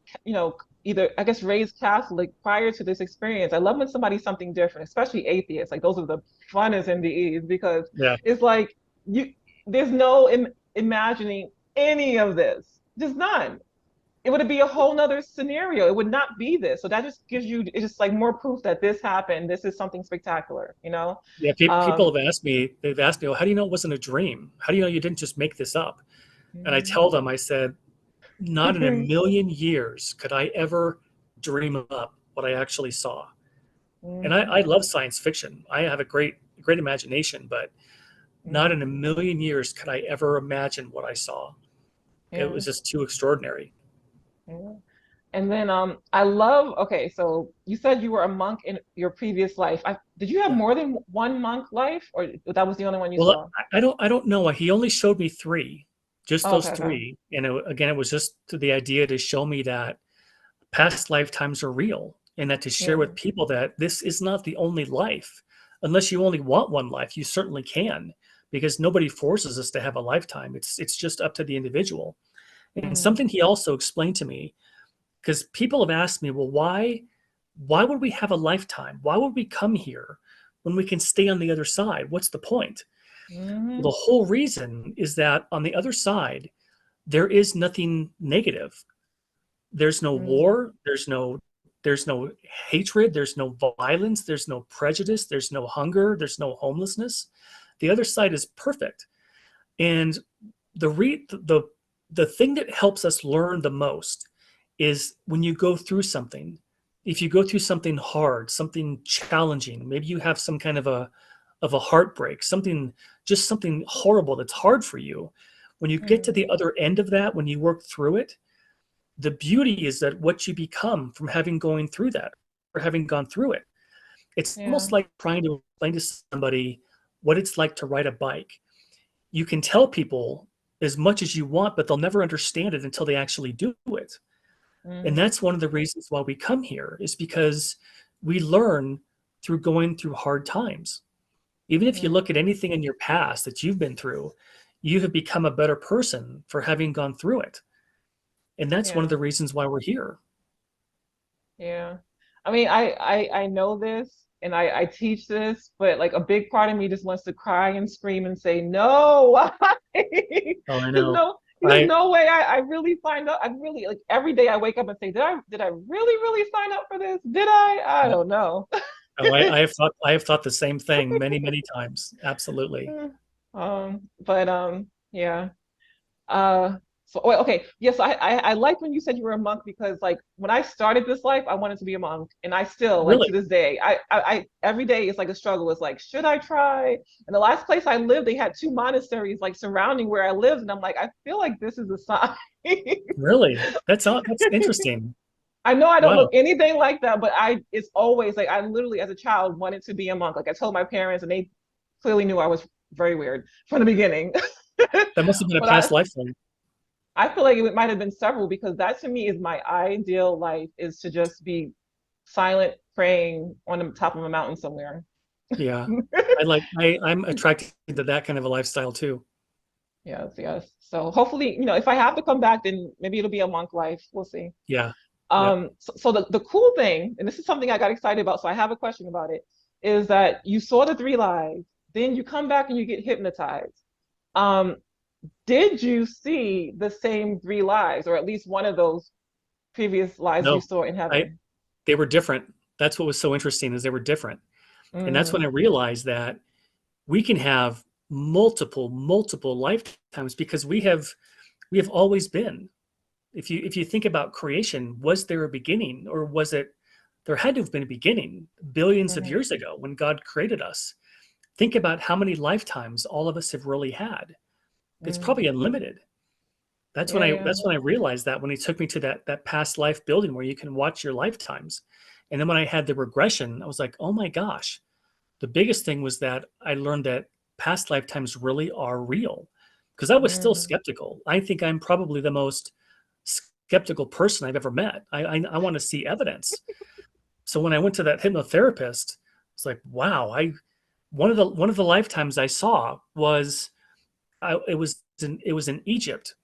either I guess raised Catholic prior to this experience. I love when somebody's something different, especially atheists. Like those are the funnest NDEs because Yeah, it's like you there's no imagining any of this. Just none. It would be a whole nother scenario. It would not be this. So that just gives you it's just like more proof that this happened. This is something spectacular. yeah. Um, People they've asked me, well, how do you know it wasn't a dream? How do you know you didn't just make this up? And I mm, tell them, I said, not in a million years could I ever dream up what I actually saw. And I mhm, love science fiction. I have a great imagination, but not in mm, a million years could I ever imagine what I saw. It was yes. just too extraordinary. Yeah. And then I love, okay, so you said you were a monk in your previous life. Did you have Yeah. more than one monk life, or that was the only one you Well, saw? I don't know. He only showed me three, just Oh, those okay, okay. three. And again, it was just to the idea to show me that past lifetimes are real, and that to share Yeah. with people that this is not the only life. Unless you only want one life, you certainly can, because nobody forces us to have a lifetime. It's just up to the individual. And Mm, something he also explained to me, because people have asked me, well, why would we have a lifetime? Why would we come here when we can stay on the other side? What's the point? Well, hmm the whole reason is that on the other side, there is nothing negative. There's no mm, war, there's no hatred, there's no violence, there's no prejudice, there's no hunger, there's no homelessness. The other side is perfect. And the re the thing that helps us learn the most is when you go through something. If you go through something hard, something challenging, maybe you have some kind of a heartbreak, something horrible that's hard for you. When you get to mm, the other end of that, when you work through it, the beauty is that what you become from having going through that or having gone through it. It's yeah. almost like trying to explain to somebody what it's like to ride a bike. You can tell people as much as you want, but they'll never understand it until they actually do it. And Mm, that's one of the reasons why we come here, is because we learn through going through hard times. Even if you mm, look at anything in your past that you've been through, you have become a better person for having gone through it. And that's one of yeah. the reasons why we're here. Yeah. I mean, I know this and I teach this, but like a big part of me just wants to cry and scream and say, no, why? Oh, I There's know. no there's I no way I really signed up. I really like every day I wake up and say, did I really sign up for this? Did I? I don't know. oh, I have thought the same thing many, many times. Absolutely. But yeah. Uh, so wait, okay, yes, I like when you said you were a monk because like when I started this life, I wanted to be a monk, and I still like to Really? this day, I every day it's like a struggle. It's like, should I try? And the last place I lived, they had two monasteries like surrounding where I lived, and I'm like, I feel like this is a sign. Really? That's interesting. I know I don't Wow. look anything like that, but it's always like I literally as a child wanted to be a monk. Like I told my parents, and they clearly knew I was very weird from the beginning. That must have been a But past life thing. I feel like it might have been several because that to me is my ideal life is to just be silent praying on the top of a mountain somewhere. Yeah. I'm attracted to that kind of a lifestyle too. Yes, yes. So hopefully, if I have to come back, then maybe it'll be a monk life. We'll see. Yeah. Yep. So the cool thing, and this is something I got excited about, so I have a question about it, is that you saw the three lives, then you come back and you get hypnotized. Um, did you see the same three lives, or at least one of those previous lives you No. saw in I heaven? They were different. That's what was so interesting, is they were different. And that's when Mm, I realized that we can have multiple lifetimes, because we have always been. If you think about creation, was there a beginning, or was it, there had to have been a beginning billions of mhm, years ago when God created us. Think about how many lifetimes all of us have really had. It's mm. probably unlimited. That's when Yeah, I yeah. that's when I realized that, when he took me to that past life building where you can watch your lifetimes. And then when I had the regression, I was like, oh my gosh. The biggest thing was that I learned that past lifetimes really are real, because I was still Mhm. skeptical. I think I'm probably the most skeptical person I've ever met. I want to see evidence. So when I went to that hypnotherapist, it's like, wow, I one of the lifetimes I saw was, it was in Egypt,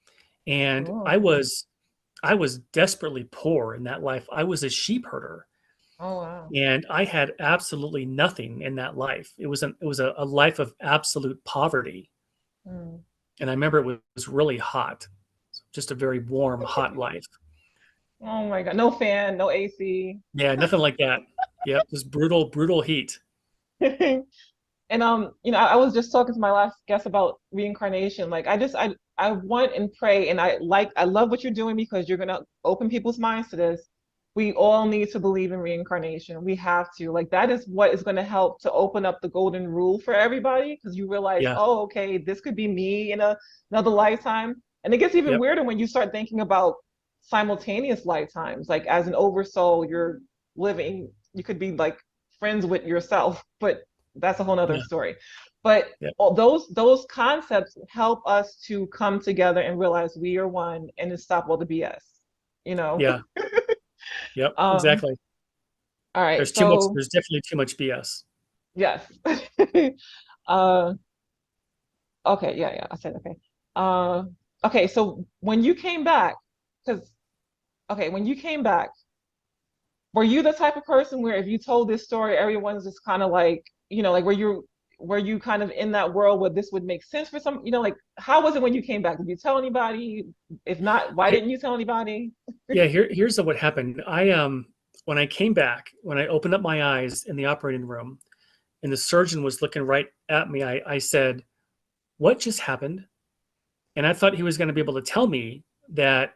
and I Cool. was I was desperately poor in that life. I was a sheep herder, Oh, wow. and I had absolutely nothing in that life. It was a life of absolute poverty, Mm. and I remember it was really hot, just a very warm, hot life. Oh my God. No fan, no AC. Yeah, nothing like that. Yep, just brutal heat. And I was just talking to my last guest about reincarnation. Like I want and pray and I love what you're doing because you're gonna open people's minds to this. We all need to believe in reincarnation. We have to. Like that is what is gonna help to open up the golden rule for everybody because you realize, Yeah. oh, okay, this could be me in another lifetime. And it gets even Yep. weirder when you start thinking about simultaneous lifetimes. Like as an oversoul, you're living, you could be like friends with yourself, but that's a whole nother Yeah. story. But Yeah. all those concepts help us to come together and realize we are one and to stop all the BS, you know? Yeah. Yep. Um, Exactly. all right, There's too much. so There's definitely too much BS. yes. uh, okay, yeah, yeah, I said okay. Uh, okay, so when you came back, because okay, when you came back, were you the type of person where if you told this story, everyone's just kind of like, like were you kind of in that world where this would make sense for some, like how was it when you came back? Did you tell anybody? If not, why Okay. didn't you tell anybody? Yeah. Here's what happened. When I came back, when I opened up my eyes in the operating room, and the surgeon was looking right at me, I said, "What just happened?" And I thought he was going to be able to tell me that,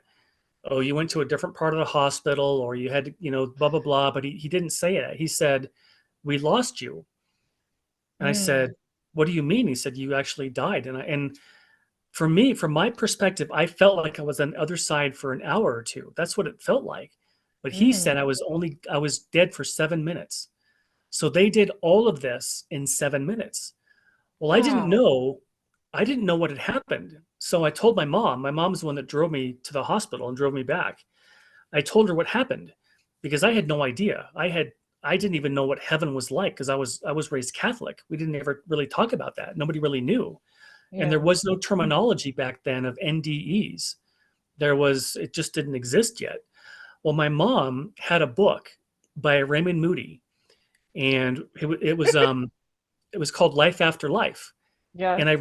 oh, you went to a different part of the hospital, or you had, blah blah blah. But he didn't say it. He said, "We lost you." And I said, Mm, "What do you mean?" He said, "You actually died." And for me, from my perspective, I felt like I was on the other side for an hour or two. That's what it felt like. But he said mm, I was dead for 7 minutes. So they did all of this in 7 minutes. Well, wow. I didn't know what had happened. So I told my mom. My mom's the one that drove me to the hospital and drove me back. I told her what happened because I had no idea. I didn't even know what heaven was like because I was raised Catholic. We didn't ever really talk about that. Nobody really knew. And there Yeah. was no terminology back then of NDEs. It just didn't exist yet. Well, my mom had a book by Raymond Moody, and it was called Life After Life. Yes. And I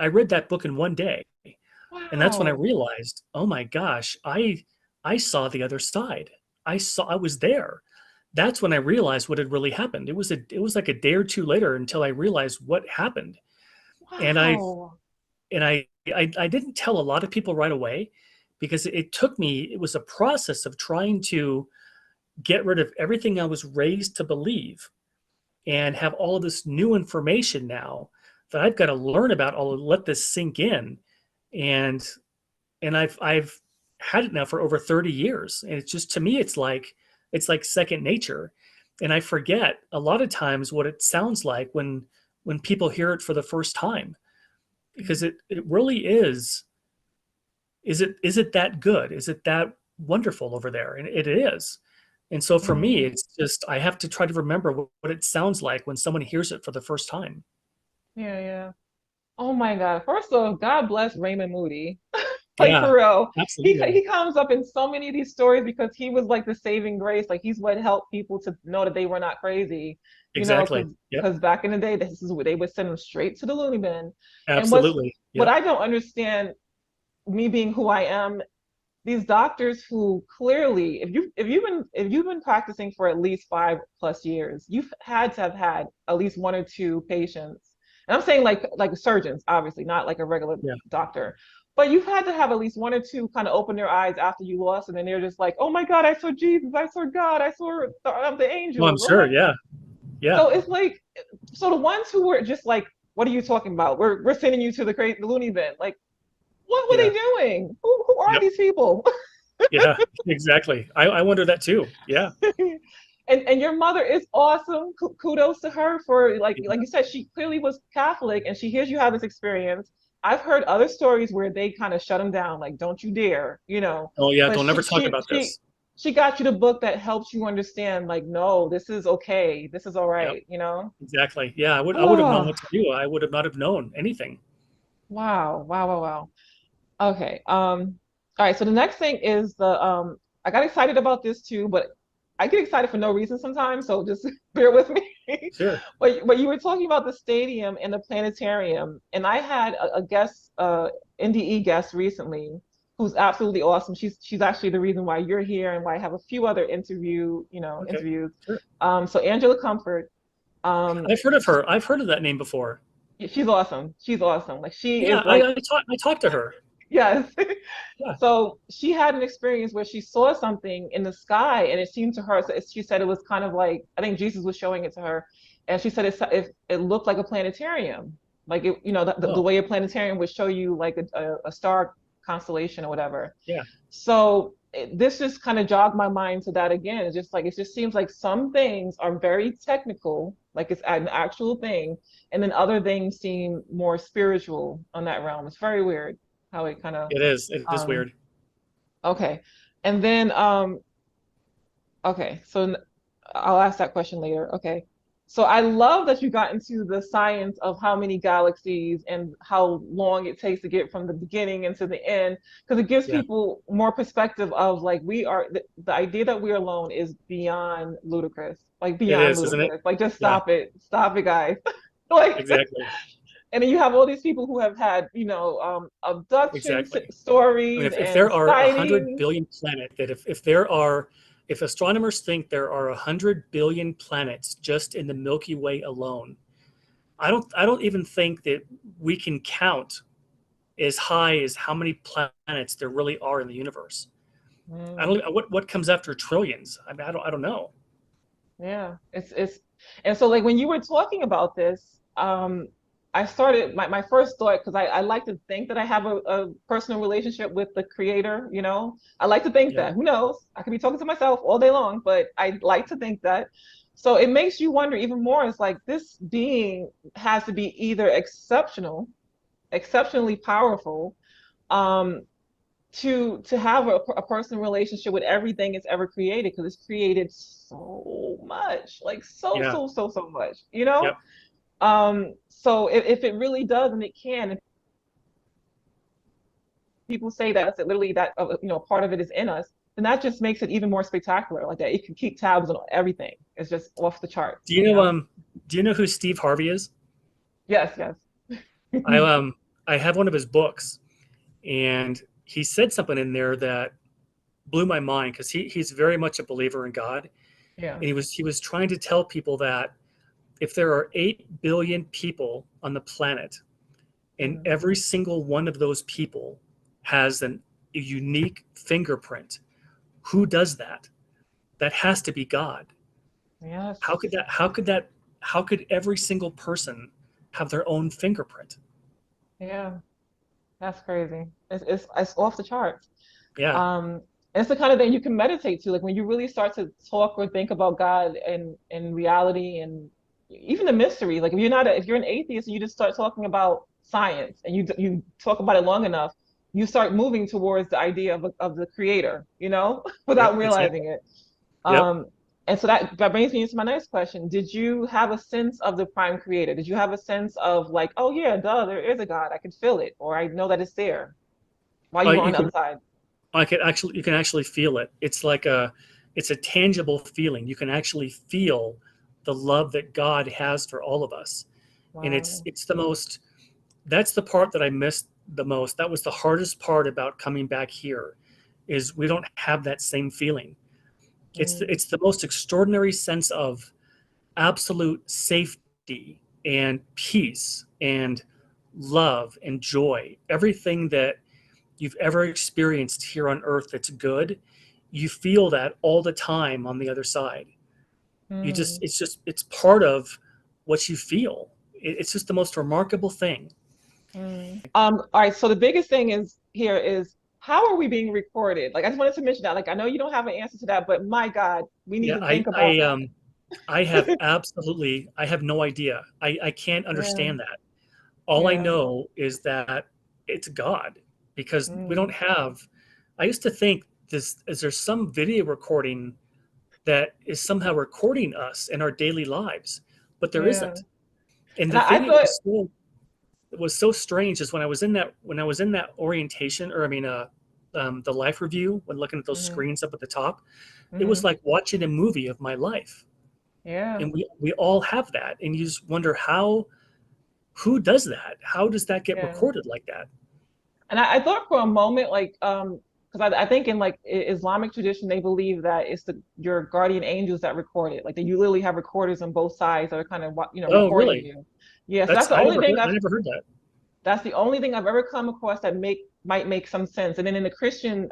read that book in one day. And that's when I Wow. realized, oh my gosh, I saw the other side. I was there. That's when I realized what had really happened. It was like a day or two later until I realized what happened. And Wow. I didn't tell a lot of people right away because it was a process of trying to get rid of everything I was raised to believe and have all of this new information now that I've got to learn about, all let this sink in. And I've had it now for over 30 years. And it's just, to me, it's like second nature. And I forget a lot of times what it sounds like when people hear it for the first time, because it really is it that good? Is it that wonderful over there? And it is. And so for me, Mm, it's just I have to try to remember what it sounds like when someone hears it for the first time. yeah, yeah. Oh my God. First of all, God bless Raymond Moody. Like Yeah, for real. absolutely. He comes up in so many of these stories because he was like the saving grace. Like he's what helped people to know that they were not crazy, Exactly. Yep. because back in the day, this is what they would send them straight to the loony bin. And Absolutely. what Yep. I don't understand, me being who I am, these doctors who clearly, if you've been practicing for at least 5+ years, you've had to have had at least one or two patients. And I'm saying like surgeons, obviously, not like a regular Yeah. doctor. But you've had to have at least one or two kind of open their eyes after you lost, and then they're just like, "Oh my God, I saw Jesus, I saw God, I saw the Oh, I'm angels." Oh sure. my! Yeah. Yeah. So it's like, so the ones who were just like, "What are you talking about? We're sending you to the loony bin." Like, what were they Yeah. doing? Who are Yep. these people? Yeah. Exactly. I wonder that too. Yeah. And your mother is awesome. Kudos to her for Yeah. like you said, she clearly was Catholic and she hears you have this experience. I've heard other stories where they kind of shut them down, like don't you dare, Oh, yeah. But Don't ever talk about this. she got you the book that helps you understand, like, no, this is okay, this is all Yep. right. Exactly. Yeah. I would have known Oh, what to do. I would have not have known anything. wow, wow, wow, wow. Okay. All right. So the next thing is I got excited about this too, but I get excited for no reason sometimes. So just bear with me. Sure. But you were talking about the stadium and the planetarium, and I had a guest, NDE guest recently, who's absolutely awesome. She's actually the reason why you're here and why I have a few other Okay. interviews. Sure. So Angela Comfort, um, I've heard of her. I've heard of that name before. she's awesome. She's awesome. Like she Yeah. is like I talked to her. yes. Yeah. So she had an experience where she saw something in the sky, and it seemed to her. So she said it was kind of like, I think Jesus was showing it to her, and she said it looked like a planetarium, like the Oh. way a planetarium would show you like a star constellation or whatever. Yeah, So this just kind of jogged my mind to that again. It's just like it just seems like some things are very technical, like it's an actual thing, and then other things seem more spiritual on that realm. It's very weird how it kind of it is. It is um weird. okay. And then okay, so I'll ask that question later. Okay. So I love that you got into the science of how many galaxies and how long it takes to get from the beginning into the end, because it gives Yeah, people more perspective of like we are the idea that we're alone is beyond ludicrous, like it beyond is, isn't it? ludicrous. Like just Yeah, stop it, guys. Like, exactly, and then you have all these people who have had, abduction exactly. I mean, stories if and there are 100 sightings. billion planets, that if there are, if astronomers think there are 100 billion planets just in the Milky Way alone, I don't even think that we can count as high as how many planets there really are in the universe. I Mm. don't what comes after trillions. I mean, I don't know. Yeah, it's and so like when you were talking about this, I started my first thought because I like to think that I have a personal relationship with the creator, you know. I like to think Yeah. that. Who knows? I could be talking to myself all day long, but I like to think that. So it makes you wonder even more. It's like this being has to be either exceptional, exceptionally powerful, um, to have a personal relationship with everything it's ever created because it's created so much, like Yeah. so much, you know. Yep. So if it really does, and it can, if people say that literally that part of it is in us, then that just makes it even more spectacular, like that it can keep tabs on everything. It's just off the charts, Do you you know know. do you know who Steve Harvey is? Yes, yes. I I have one of his books, and he said something in there that blew my mind because he's very much a believer in God, Yeah. and he was trying to tell people that if there are 8 billion people on the planet, and Mm. every single one of those people has a unique fingerprint, who does that? That has to be God. How could Yes. that? How could that? How could every single person have their own fingerprint? Yeah, that's crazy. It's off the charts. Yeah. Um, it's the kind of thing you can meditate to, like when you really start to talk or think about God and reality and even the mystery. Like if you're an atheist and you just start talking about science and you talk about it long enough, you start moving towards the idea of the creator, without Yep. realizing Exactly. it. Yep. Um, and so that brings me into my next question. Did you have a sense of the prime creator? Did you have a sense of like, oh yeah, duh, there is a God. I can feel it, or I know that it's there while you were on You the other could. side? I could actually. You can actually feel it. It's like a. It's a tangible feeling. You can actually feel the love that God has for all of us, and it's Wow. it's the most. That's the part that I missed the most. That was the hardest part about coming back here, is we don't have that same feeling. Mm, It's the most extraordinary sense of absolute safety and peace and love and joy. Everything that you've ever experienced here on earth that's good, you feel that all the time on the other side. mm, It's part of what you feel. It's just the most remarkable thing. mm. All right, so the biggest thing is how are we being recorded? Like I just wanted to mention that. Like I know you don't have an answer to that, but my God, we need Yeah, to think about that. I have no idea. I can't Yeah, understand that. All I yeah. know is that it's God, because we don't Mm, have. I used to think this, is there some video recording that is somehow recording us in our daily lives, but there yeah. isn't. And And the I thing thought, that was so strange is when I was in that orientation, or I mean the life review, when looking at those hmm screens up at the top, it was hmm like watching a movie of my life. yeah, And we all have that, and you just wonder how, who does that? How does that get yeah. recorded like that? And I thought for a moment, like, because I think in like Islamic tradition, they believe that it's your guardian angels that record it. Like that you literally have recorders on both sides that are kind of Oh, recording really? you. Yeah, so That's I never heard that. that's the only thing I've ever come across that might make some sense. And then in the Christian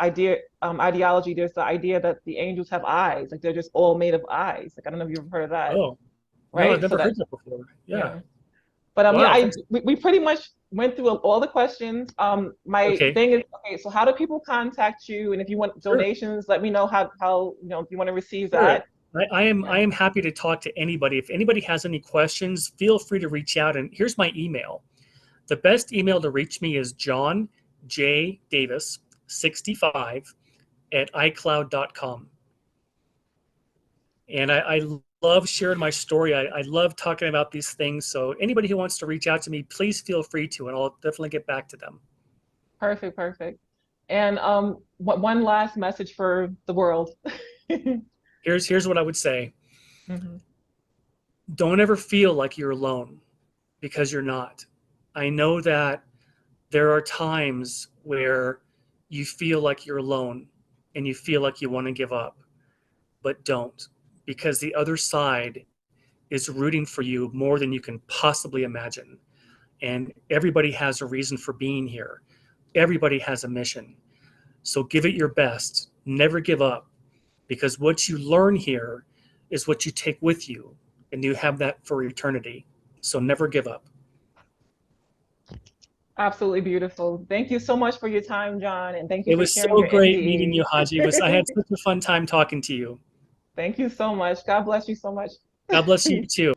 ideology, there's the idea that the angels have eyes, like they're just all made of eyes. Like I don't know if you've heard of that, Oh, no, I've right? So never that heard that before. Yeah. yeah. But yeah, Wow. we pretty much went through all the questions. My Okay. thing is, okay, so how do people contact you? And if you want Sure. donations, let me know how if you want to receive Sure. that. I am happy to talk to anybody. If anybody has any questions, feel free to reach out. And here's my email. The best email to reach me is John J. Davis 65 at iCloud.com. And I love sharing my story. I love talking about these things. So anybody who wants to reach out to me, please feel free to, and I'll definitely get back to them. Perfect, perfect. And one last message for the world. Here's what I would say. Mhm. Don't ever feel like you're alone, because you're not. I know that there are times where you feel like you're alone and you feel like you want to give up, but don't, because the other side is rooting for you more than you can possibly imagine. And everybody has a reason for being here. Everybody has a mission. So give it your best. Never give up, because what you learn here is what you take with you, and you have that for eternity. So never give up. Absolutely beautiful. Thank you so much for your time, John, and thank you It for was sharing so your great meeting you, Haji. I NDEs. had such a fun time talking to you. Thank you so much. God bless you so much. God bless you too.